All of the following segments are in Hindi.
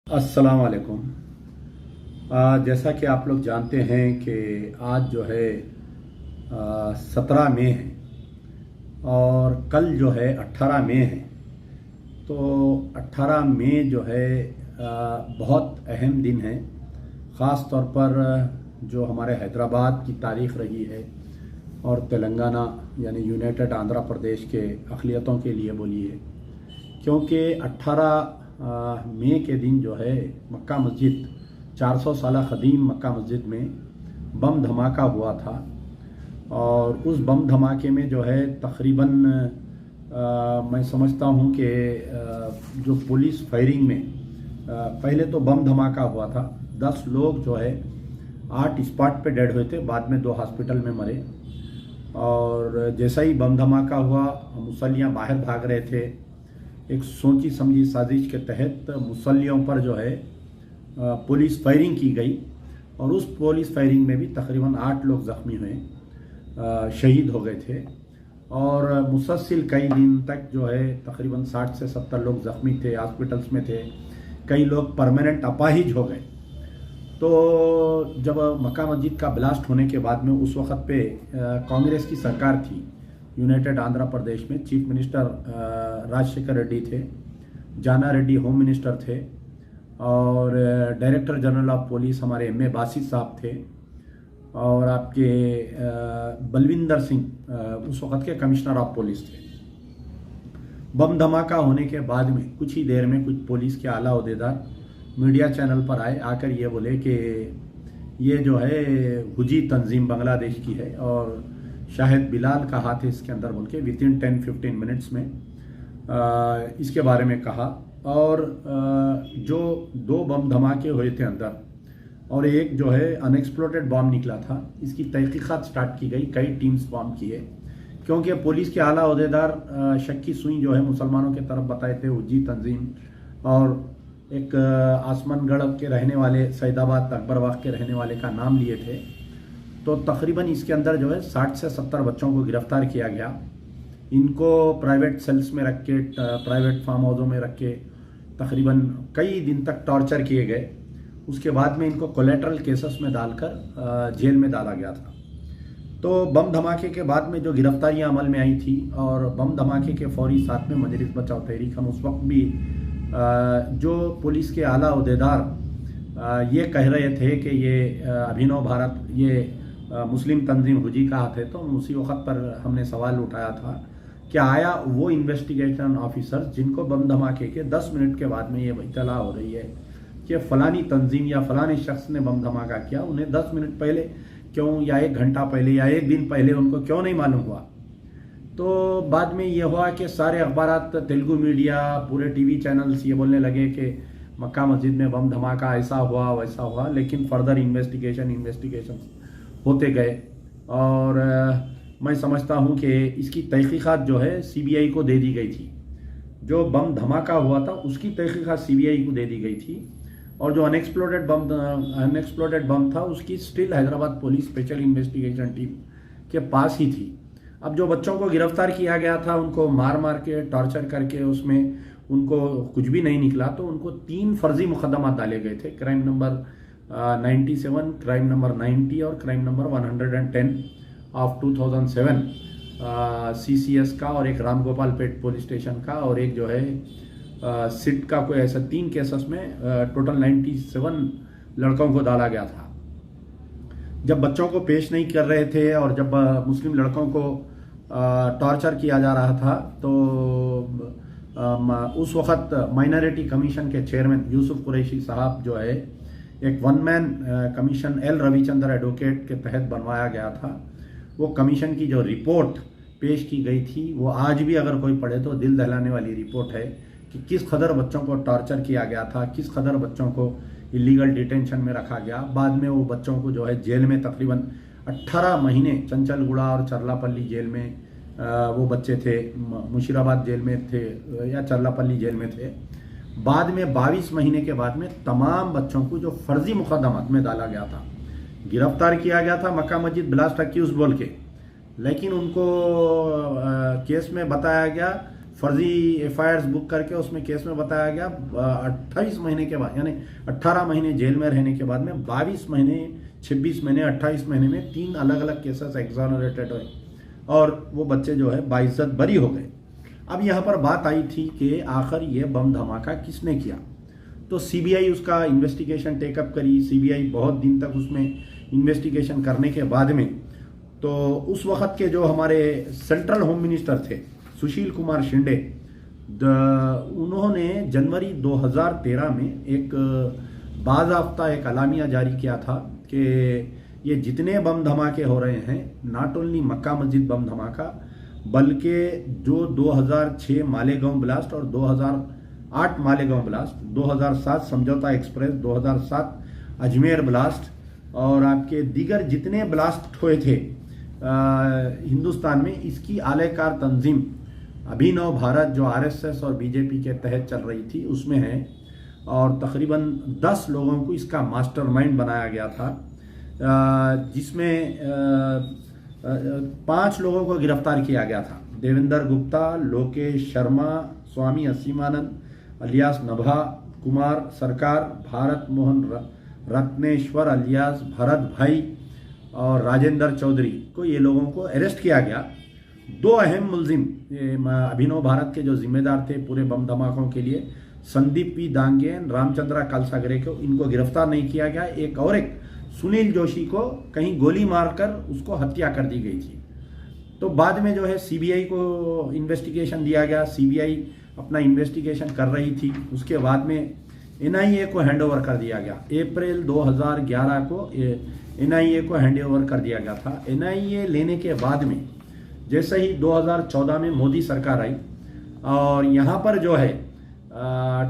अस्सलाम वालेकुम। जैसा कि आप लोग जानते हैं कि आज जो है 17 मई है और कल जो है 18 मई है। तो 18 मई जो है बहुत अहम दिन है, ख़ास तौर पर जो हमारे हैदराबाद की तारीख़ रही है और तेलंगाना यानी यूनाइटेड आंध्र प्रदेश के अक़लियतों के लिए बोलिए, क्योंकि 18 मई के दिन जो है मक्का मस्जिद 400 साल क़दीम मक्का मस्जिद में बम धमाका हुआ था। और उस बम धमाके में जो है तकरीबन मैं समझता हूँ कि जो पुलिस फायरिंग में पहले तो बम धमाका हुआ था, 10 लोग जो है 8 स्पॉट पे डेड हुए थे, बाद में 2 हॉस्पिटल में मरे। और जैसा ही बम धमाका हुआ, मुसल्लियाँ बाहर भाग रहे थे। एक सोची समझी साजिश के तहत मुसल्लियों पर जो है पुलिस फायरिंग की गई और उस पुलिस फायरिंग में भी तकरीबन 8 लोग ज़ख्मी हुए, शहीद हो गए थे। और मुसलसिल कई दिन तक जो है तकरीबन 60 से 70 लोग ज़ख्मी थे, हॉस्पिटल्स में थे, कई लोग परमानेंट अपाहिज हो गए। तो जब मक्का मस्जिद का ब्लास्ट होने के बाद में उस वक़्त पे कांग्रेस की सरकार थी यूनाइटेड आंध्र प्रदेश में। चीफ मिनिस्टर राजशेखर रेड्डी थे, जाना रेड्डी होम मिनिस्टर थे और डायरेक्टर जनरल ऑफ पुलिस हमारे एम.ए. बासित साहब थे और आपके बलविंदर सिंह उस वक़्त के कमिश्नर ऑफ पुलिस थे। बम धमाका होने के बाद में कुछ ही देर में कुछ पुलिस के आला ओहदेदार मीडिया चैनल पर आए, आकर ये बोले कि ये जो है हुजी तंजीम बांग्लादेश की है और शायद बिलाल का हाथ है इसके अंदर, बोल के विद इन 10-15 मिनट्स में इसके बारे में कहा। और जो 2 बम धमाके हुए थे अंदर और एक जो है अनएक्सप्लोडेड बॉम्ब निकला था, इसकी तहकीकात स्टार्ट की गई, कई टीम्स फॉर्म किए, क्योंकि पुलिस के आला ओहदेदार शक की सुई जो है मुसलमानों की तरफ बताए थे हुजी तंजीम। और एक आसमानगढ़ के रहने वाले, सैदाबाद अकबरबाग के रहने वाले का नाम लिए थे। तो तकरीबन इसके अंदर जो है 60 से 70 बच्चों को गिरफ्तार किया गया। इनको प्राइवेट सेल्स में रख के, प्राइवेट फार्म हाउसों में रख के तकरीबन कई दिन तक टॉर्चर किए गए। उसके बाद में इनको कोलेटरल केसेस में डालकर जेल में डाला गया था। तो बम धमाके के बाद में जो गिरफ्तारियां अमल में आई थी और बम धमाके के फौरी साथ में मजलिस बचाओ तहरीक, हम उस वक्त भी जो पुलिस के आला ओहदेदार ये कह रहे थे कि ये अभिनव भारत, ये मुस्लिम तंजीम हुजी का हाथ है, तो उसी वक्त पर हमने सवाल उठाया था कि आया वो इन्वेस्टिगेशन ऑफिसर जिनको बम धमाके के 10 मिनट के बाद में ये इत्तला हो रही है कि फलानी तंजीम या फलाने शख्स ने बम धमाका किया, उन्हें 10 मिनट पहले क्यों या 1 घंटा पहले या 1 दिन पहले उनको क्यों नहीं मालूम हुआ। तो बाद में ये हुआ कि सारे अखबारात, तेलुगु मीडिया, पूरे टीवी चैनल्स ये बोलने लगे कि मक्का मस्जिद में बम धमाका ऐसा हुआ वैसा हुआ। लेकिन फर्दर इन्वेस्टिगेशन होते गए और मैं समझता हूँ कि इसकी तहकीकात जो है सीबीआई को दे दी गई थी। जो बम धमाका हुआ था उसकी तहकीकात सीबीआई को दे दी गई थी और जो अनएक्सप्लोडेड बम था उसकी still Hyderabad police special investigation team के पास ही थी। अब जो बच्चों को गिरफ्तार किया गया था उनको मार के टॉर्चर करके उसमें उनको कुछ भी नहीं निकला, तो उनको 3 फर्जी मुकदमा डाले गए थे, क्राइम नंबर 97, क्राइम नंबर 90 और क्राइम नंबर 110 ऑफ 2007 सीसीएस का, और एक राम गोपाल पेट पुलिस स्टेशन का, और एक जो है सिट का। कोई ऐसा 3 केसेस में टोटल 97 लड़कों को डाला गया था। जब बच्चों को पेश नहीं कर रहे थे और जब मुस्लिम लड़कों को टॉर्चर किया जा रहा था, तो उस वक़्त माइनॉरिटी कमीशन के चेयरमैन यूसुफ कुरैशी साहब जो है एक 1 man commission L Ravichandra advocate के तहत बनवाया गया था। वो कमीशन की जो रिपोर्ट पेश की गई थी वो आज भी अगर कोई पढ़े तो दिल दहलाने वाली रिपोर्ट है कि किस कदर बच्चों को टॉर्चर किया गया था, किस कदर बच्चों को इलीगल डिटेंशन में रखा गया। बाद में वो बच्चों को जो है जेल में तकरीबन 18 महीने चंचलगुड़ा और चरलापल्ली जेल में वो बच्चे थे, मुशीराबाद जेल में थे या चरलापल्ली जेल में थे। बाद में 22 महीने के बाद में तमाम बच्चों को जो फर्जी मुकदमात में डाला गया था, गिरफ्तार किया गया था मक्का मस्जिद ब्लास्ट अक्यूज बोल के, लेकिन उनको केस में बताया गया फर्जी एफआईआर बुक करके उसमें केस में बताया गया 28 महीने के बाद, यानी 18 महीने जेल में रहने के बाद में 22 महीने, 26 महीने, 28 महीने में 3 अलग अलग केसेस एग्जोनरेटेड हुए और वो बच्चे जो है बाइज्जत बरी हो गए। अब यहाँ पर बात आई थी कि आखिर ये बम धमाका किसने किया, तो सीबीआई उसका इन्वेस्टिगेशन टेकअप करी। सीबीआई बहुत दिन तक उसमें इन्वेस्टिगेशन करने के बाद में तो उस वक्त के जो हमारे सेंट्रल होम मिनिस्टर थे सुशील कुमार शिंदे, उन्होंने जनवरी 2013 में एक बाज़ाब्ता एक अलामिया जारी किया था कि ये जितने बम धमाके हो रहे हैं, नॉट ओनली मक्का मस्जिद बम धमाका, बल्कि जो 2006 मालेगांव ब्लास्ट और 2008 मालेगांव ब्लास्ट, 2007 समझौता एक्सप्रेस, 2007 अजमेर ब्लास्ट और आपके दीगर जितने ब्लास्ट हुए थे हिंदुस्तान में, इसकी आलेकार तंजीम अभिनव भारत जो आरएसएस और बीजेपी के तहत चल रही थी उसमें है और तकरीबन 10 लोगों को इसका मास्टरमाइंड बनाया गया था, जिसमें 5 लोगों को गिरफ्तार किया गया था। देवेंद्र गुप्ता, लोकेश शर्मा, स्वामी असीमानंद अलियास नभा कुमार सरकार, भारत मोहन रत्नेश्वर अलियास भरत भाई और राजेंद्र चौधरी को, ये लोगों को अरेस्ट किया गया। 2 अहम मुलजिम अभिनव भारत के जो जिम्मेदार थे पूरे बम धमाकों के लिए, संदीप पी दांगेन, रामचंद्रा कालसागरे को, इनको गिरफ्तार नहीं किया गया। एक सुनील जोशी को कहीं गोली मारकर उसको हत्या कर दी गई थी। तो बाद में जो है सीबीआई को इन्वेस्टिगेशन दिया गया, सीबीआई अपना इन्वेस्टिगेशन कर रही थी। उसके बाद में एनआईए को हैंडओवर कर दिया गया। अप्रैल 2011 को एनआईए को हैंडओवर कर दिया गया था। एनआईए लेने के बाद में जैसे ही 2014 में मोदी सरकार आई और यहाँ पर जो है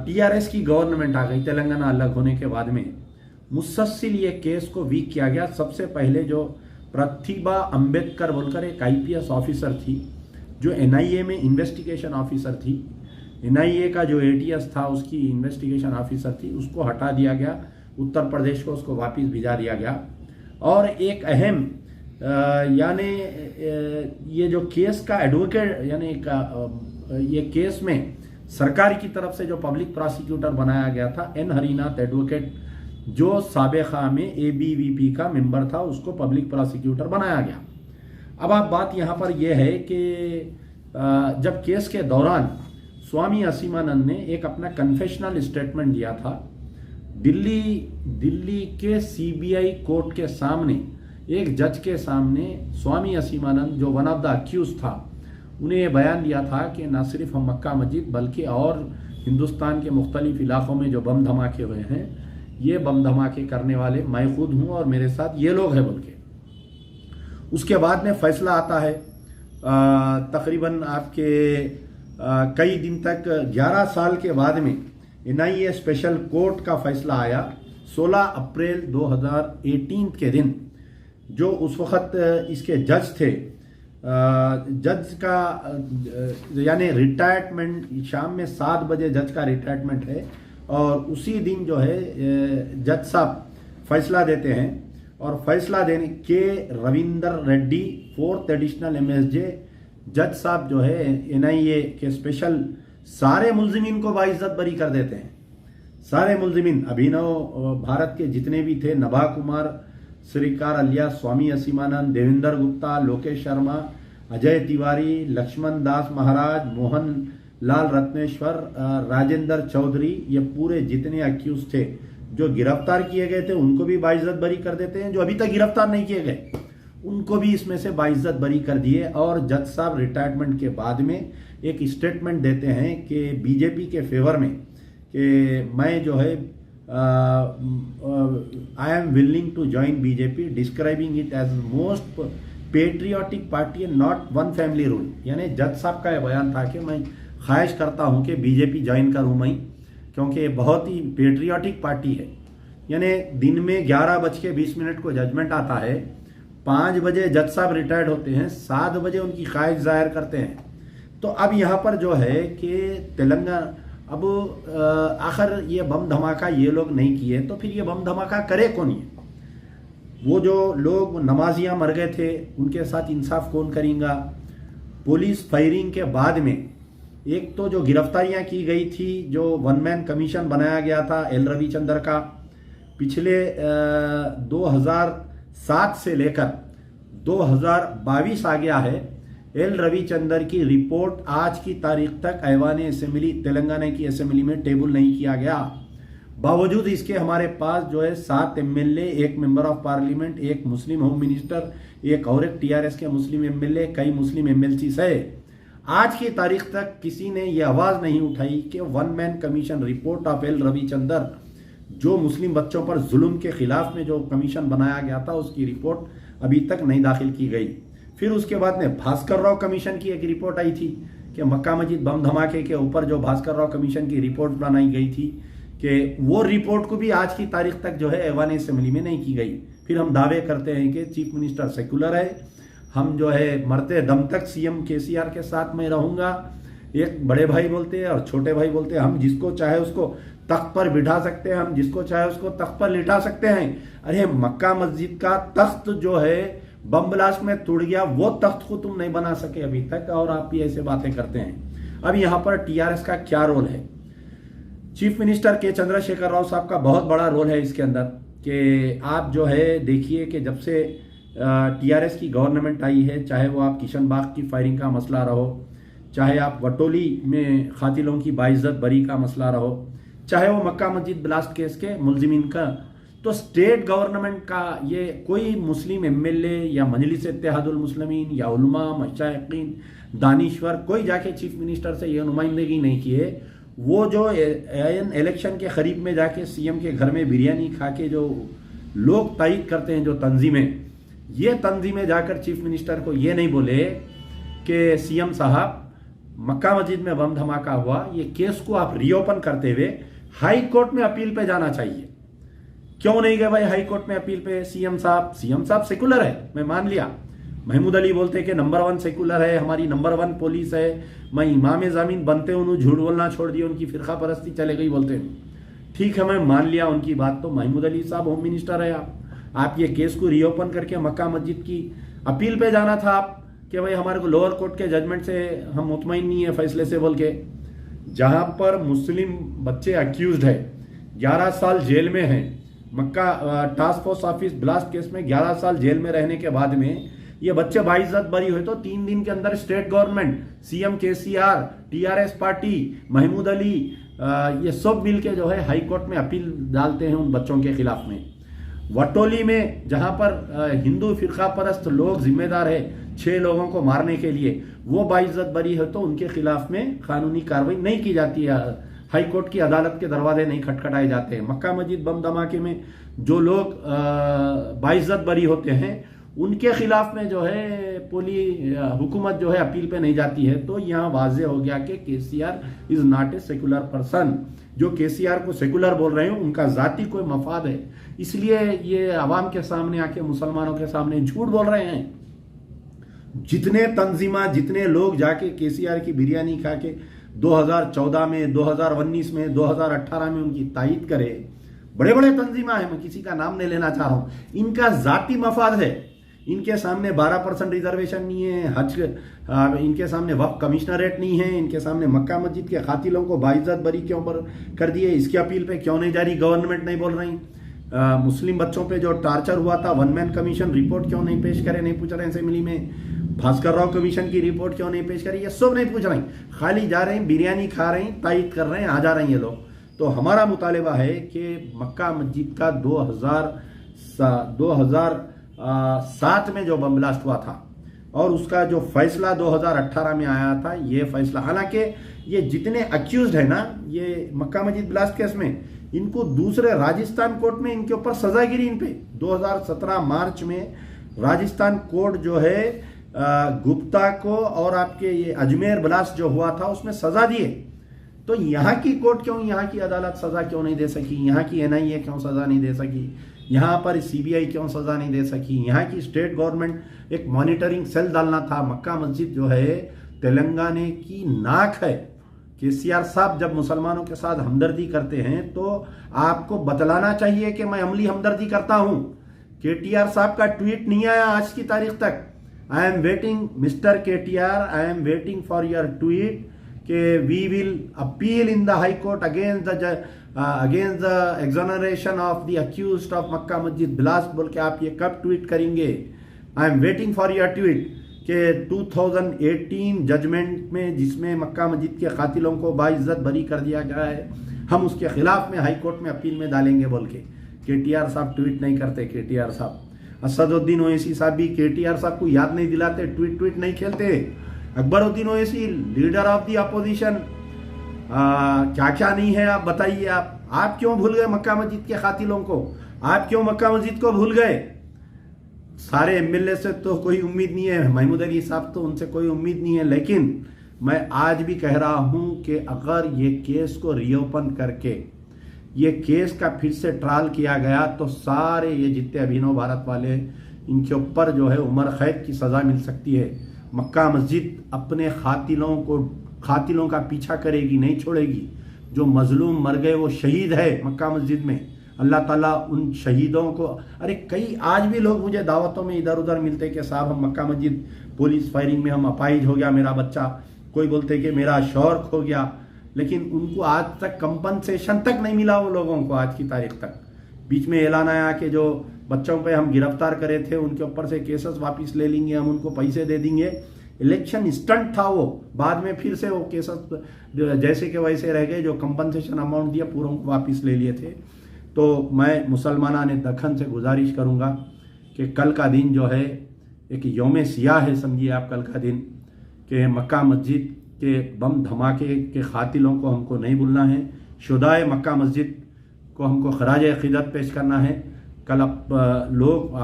टीआरएस की गवर्नमेंट आ गई, तेलंगाना अलग होने के बाद में मुसलसल ये केस को वीक किया गया। सबसे पहले जो प्रतिभा अंबेडकर बोलकर एक आईपीएस ऑफिसर थी जो एनआईए में इन्वेस्टिगेशन ऑफिसर थी, एनआईए का जो एटीएस था उसकी इन्वेस्टिगेशन ऑफिसर थी, उसको हटा दिया गया, उत्तर प्रदेश को उसको वापस भिजा दिया गया। और एक अहम यानी ये जो केस का एडवोकेट यानी ये केस में सरकार की तरफ से जो पब्लिक प्रोसिक्यूटर बनाया गया था एन हरिनाथ एडवोकेट, जो साबिका में एबीवीपी का मेंबर था, उसको पब्लिक प्रोसिक्यूटर बनाया गया। अब आप बात यहाँ पर यह है कि जब केस के दौरान स्वामी असीमानंद ने एक अपना कन्फेशनल स्टेटमेंट दिया था, दिल्ली के सीबीआई कोर्ट के सामने एक जज के सामने स्वामी असीमानंद जो वन ऑफ द अक्यूज था, उन्हें यह बयान दिया था कि न सिर्फ हम मक्का मस्जिद बल्कि और हिंदुस्तान के मुख्तलिफ इलाकों में जो बम धमाके हुए हैं, ये बम धमाके करने वाले मैं खुद हूँ और मेरे साथ ये लोग हैं बोल के। उसके बाद में फैसला आता है तकरीबन आपके कई दिन तक 11 साल के बाद में एनआईए स्पेशल कोर्ट का फैसला आया 16 अप्रैल 2018 के दिन। जो उस वक्त इसके जज थे, जज का यानी रिटायरमेंट शाम में 7 बजे जज का रिटायरमेंट है और उसी दिन जो है जज साहब फैसला देते हैं और फैसला देने के Ravinder Reddy 4th additional MSJ जज साहब जो है एनआईए के स्पेशल सारे मुलजिमीन को बाइज्जत बरी कर देते हैं। सारे मुलजिमीन अभिनव भारत के जितने भी थे, नभा कुमार श्रीकार अलियास स्वामी असीमानंद, देवेंद्र गुप्ता, लोकेश शर्मा, अजय तिवारी, लक्ष्मण दास महाराज, मोहन लाल रत्नेश्वर, राजेंद्र चौधरी, ये पूरे जितने अक्यूज थे जो गिरफ्तार किए गए थे उनको भी बाइज्जत बरी कर देते हैं। जो अभी तक गिरफ्तार नहीं किए गए उनको भी इसमें से बाइज्जत बरी कर दिए। और जज साहब रिटायरमेंट के बाद में एक स्टेटमेंट देते हैं कि बीजेपी के फेवर में कि मैं जो है I am willing to join BJP, describing it as most patriotic party and not one family rule. यानी जज साहब का यह बयान था कि मैं ख्वाहिश करता हूं कि बीजेपी ज्वाइन करूं मैं, क्योंकि बहुत ही पेट्रियाटिक पार्टी है। यानी दिन में 11:20 को जजमेंट आता है, 5 बजे जज साहब रिटायर्ड होते हैं, 7 बजे उनकी ख्वाहिश जाहिर करते हैं। तो अब यहाँ पर जो है कि तेलंगाना अब आखिर ये बम धमाका ये लोग नहीं किए तो फिर ये बम धमाका करे कौन? ये वो जो लोग नमाजियां मर गए थे उनके साथ इंसाफ कौन करेगा? पुलिस फायरिंग के बाद में एक तो जो गिरफ्तारियां की गई थी, जो वन मैन कमीशन बनाया गया था एल रविचंद्र का, पिछले 2007 से लेकर 2022 आ गया है। एल रविचंद्र की रिपोर्ट आज की तारीख तक ऐवान असेंबली, तेलंगाना की असेंबली में टेबल नहीं किया गया। बावजूद इसके हमारे पास जो है 7 एमएलए, एक मेंबर ऑफ पार्लियामेंट, एक मुस्लिम होम मिनिस्टर, एक और एक टीआरएस के मुस्लिम एमएलए, कई मुस्लिम एमएलसीज है। आज की तारीख तक किसी ने यह आवाज नहीं उठाई कि one man commission report of L Ravichandra, जो मुस्लिम बच्चों पर जुल्म के खिलाफ में जो कमीशन बनाया गया था, उसकी रिपोर्ट अभी तक नहीं दाखिल की गई। फिर उसके बाद में भास्कर राव कमीशन की एक रिपोर्ट आई थी कि मक्का मस्जिद बम धमाके के ऊपर जो भास्कर राव कमीशन की रिपोर्ट बनाई गई थी, कि वो रिपोर्ट को भी आज की तारीख तक जो है ऐवान असेंबली में नहीं की गई। फिर हम दावे करते हैं कि चीफ मिनिस्टर सेकुलर है, हम जो है मरते दम तक सीएम केसीआर के साथ में रहूंगा। एक बड़े भाई बोलते हैं और छोटे भाई बोलते हैं, हम जिसको चाहे उसको तख्त पर बिठा सकते हैं, हम जिसको चाहे उसको तख्त पर लिटा सकते हैं। अरे मक्का मस्जिद का तख्त जो है बम ब्लास्ट में टूट गया, वो तख्त को तुम नहीं बना सके अभी तक, और आप भी ऐसे बातें करते हैं। अब यहां पर टीआरएस का क्या रोल है? चीफ मिनिस्टर के चंद्रशेखर राव साहब का बहुत बड़ा रोल है इसके अंदर, कि आप जो है देखिए कि जब से टीआरएस की गवर्नमेंट आई है, चाहे वो आप किशन बाग की फायरिंग का मसला रहो, चाहे आप वटोली में खातिलों की बाइज्जत बरी का मसला रहो, चाहे वो मक्का मस्जिद ब्लास्ट केस के मुलजिमीन का, तो स्टेट गवर्नमेंट का ये कोई मुस्लिम एमएलए या मजलिस इत्तेहादुल मुस्लिमीन या उलमा, मशाइखीन, दानिश्वर, कोई जाके चीफ मिनिस्टर से ये नुमाइंदगी नहीं की है। वो जो इलेक्शन के करीब में जाके सीएम के घर में बिरयानी खा के जो लोग तायद करते हैं, जो तंजीमें, ये तंजीमें जाकर चीफ मिनिस्टर को ये नहीं बोले कि सीएम साहब मक्का मस्जिद में बम धमाका हुआ, ये केस को आप रीओपन करते हुए हाई कोर्ट में अपील पे जाना चाहिए। क्यों नहीं गए भाई हाई कोर्ट में अपील पे सीएम साहब? सीएम साहब सेकुलर है, मैं मान लिया। महमूद अली बोलते कि नंबर 1 सेकुलर है, हमारी नंबर 1 पुलिस है, मैं इमाम ज़मीन बनते उन्होंने झूठ बोलना छोड़ दिया, उनकी फिरका परस्ती चले गई बोलते हैं। ठीक है, मैं मान लिया उनकी बात। तो महमूद अली साहब होम मिनिस्टर है, आप ये केस को रीओपन करके मक्का मस्जिद की अपील पे जाना था आप, कि भाई हमारे को लोअर कोर्ट के जजमेंट से हम मुतमईन नहीं है फैसले से बोल के। जहां पर मुस्लिम बच्चे अक्यूज्ड है, 11 साल जेल में है, Mecca task force office blast case में 11 साल जेल में रहने के बाद में ये बच्चे बाइज्जत बरी हुए, तो 3 दिन के अंदर state government, CM KCR, TRS party, Mahmood Ali, ये सब मिलके जो है हाई कोर्ट में अपील डालते हैं उन बच्चों के खिलाफ में। वटोली में जहां पर हिंदू फिरका परस्त लोग जिम्मेदार है 6 लोगों को मारने के लिए, वो बाइज्जत बरी है, तो उनके खिलाफ में कानूनी कार्रवाई नहीं की जाती है, हाई कोर्ट की अदालत के दरवाजे नहीं खटखटाए जाते हैं। मक्का मस्जिद बम धमाके में जो लोग बाइज्जत बरी होते हैं, उनके खिलाफ में जो है हुकूमत जो है अपील पे नहीं जाती है। तो यहाँ वाजे हो गया कि KCR is not a secular person. जो केसीआर को सेकुलर बोल रहे हैं उनका जाति कोई मफाद है, इसलिए ये आवाम के सामने आके मुसलमानों के सामने झूठ बोल रहे हैं। जितने तंजीमा, जितने लोग जाके केसीआर की बिरयानी खा के 2014 में, 2019 में, 2018 में उनकी तायद करे, बड़े बड़े तंजीमा है, मैं किसी का नाम नहीं लेना चाह रहा हूं, इनका जाति मफाद है। इनके सामने 12% रिजर्वेशन नहीं है, हज इनके सामने वक्फ कमिश्नरेट नहीं है, इनके सामने मक्का मस्जिद के खातिलों को बाइज्जत बरी क्यों कर दिए, इसकी अपील पे क्यों नहीं जारी, गवर्नमेंट नहीं बोल रही। मुस्लिम बच्चों पे जो टार्चर हुआ था, वन मैन कमीशन रिपोर्ट क्यों नहीं पेश करे, नहीं पूछ रहे असेंबली में। भास्कर राव कमीशन की रिपोर्ट क्यों नहीं पेश करी, ये सब नहीं पूछ रही, खाली जा रहे हैं, बिरयानी खा रहे हैं, तायद कर रहे हैं, आ जा रहे हैं ये लोग। तो हमारा मुतालिबा है कि मक्का मस्जिद का 2007 में जो बम ब्लास्ट हुआ था और उसका जो फैसला 2018 में आया था, ये फैसला, हालांकि ये जितने अक्यूज्ड है ना ये मक्का मस्जिद ब्लास्ट केस में, इनको दूसरे राजस्थान कोर्ट में इनके ऊपर सजा गिरी। इन पे 2017 मार्च में राजस्थान कोर्ट जो है गुप्ता को और आपके ये अजमेर ब्लास्ट जो हुआ था उसमें सजा दिए। तो यहाँ की कोर्ट क्यों, यहाँ की अदालत सजा क्यों नहीं दे सकी, यहाँ की एनआईए क्यों सजा नहीं दे सकी, यहाँ पर सीबीआई क्यों सजा नहीं दे सकी। यहाँ की स्टेट गवर्नमेंट एक मॉनिटरिंग सेल डालना था। मक्का मस्जिद जो है तेलंगाना की नाक है। केसीआर साहब जब मुसलमानों के साथ हमदर्दी करते हैं तो आपको बतलाना चाहिए कि मैं अमली हमदर्दी करता हूं। केटीआर साहब का ट्वीट नहीं आया आज की तारीख तक। I am waiting mister KTR, I am waiting for your tweet कि we will appeal in the High Court against the exoneration of the accused of Mecca Masjid blast बोल के आप ये कब ट्वीट करेंगे? I am waiting for your tweet कि 2018 जजमेंट में जिसमें मक्का मस्जिद के कातिलों को बाइज्जत बरी कर दिया गया है, हम उसके खिलाफ में हाई कोर्ट में अपील में डालेंगे बोल के केटीआर साहब ट्वीट नहीं करते। केटीआर साहब, असदुद्दीन ओवैसी साहब भी केटीआर साहब को याद नहीं दिलाते, ट्वीट नहीं खेलते। Akbaruddin Owaisi leader of the opposition, क्या क्या नहीं है आप बताइए। आप क्यों भूल गए मक्का मस्जिद के कातिलों को? आप क्यों मक्का मस्जिद को भूल गए? सारे एमएलए से तो कोई उम्मीद नहीं है, महमूद अली साहब तो उनसे कोई उम्मीद नहीं है, लेकिन मैं आज भी कह रहा हूं कि अगर ये केस को रीओपन करके ये केस का फिर से ट्रायल किया गया तो सारे ये जितने अभिनव भारत वाले इनके ऊपर जो है उम्र कैद की सज़ा मिल सकती है। मक्का मस्जिद अपने खातिलों का पीछा करेगी, नहीं छोड़ेगी। जो मजलूम मर गए वो शहीद है मक्का मस्जिद में, अल्लाह ताला उन शहीदों को, अरे कई आज भी लोग मुझे दावतों में इधर उधर मिलते कि साहब हम मक्का मस्जिद पुलिस फायरिंग में हम अपाहिज हो गया मेरा बच्चा, कोई बोलते कि मेरा शौहर खो गया, लेकिन उनको आज तक कंपनसेशन तक नहीं मिला वो लोगों को आज की तारीख तक। बीच में ऐलान आया कि जो बच्चों पे हम गिरफ्तार करे थे उनके ऊपर से केसेस वापस ले लेंगे, हम उनको पैसे दे देंगे। इलेक्शन स्टंट था वो, बाद में फिर से वो केसेस जैसे के वैसे रह गए, जो कंपनसेशन अमाउंट दिया पूरा वापस ले लिए थे। तो मैं मुसलमानाने दखन से गुजारिश करूँगा कि कल का दिन जो है एक यौम सियाह है, समझिए आप कल का दिन, कि मक्का मस्जिद के बम धमाके के कातिलों को हमको नहीं भूलना है। शुदाए मक्का मस्जिद को हमको खराज अक़ीदत पेश करना है। कल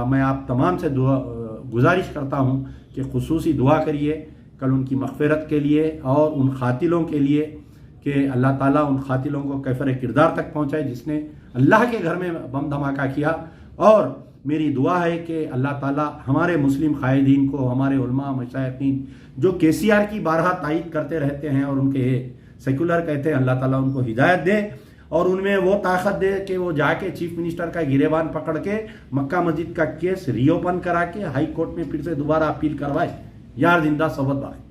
मैं आप तमाम से गुजारिश करता हूँ कि खुसूसी दुआ करिए कल उनकी मग़फ़िरत के लिए और उन कातिलों के लिए कि अल्लाह ताला उन कातिलों को कैफ़र किरदार तक पहुँचाए जिसने अल्लाह के घर में बम धमाका किया। और मेरी दुआ है कि अल्लाह ताला हमारे मुस्लिम कायदीन को, हमारे उलमा मशाइखीन जो केसीआर की बारहा तायीद करते रहते हैं और उनके सेकुलर कहते हैं, अल्लाह ताला उनको हिदायत दे और उनमें वो ताकत दे कि वो जाके चीफ मिनिस्टर का गिरेबान पकड़ के मक्का मस्जिद का केस रीओपन करा के हाई कोर्ट में फिर से दोबारा अपील करवाए। यार जिंदा सबत बात।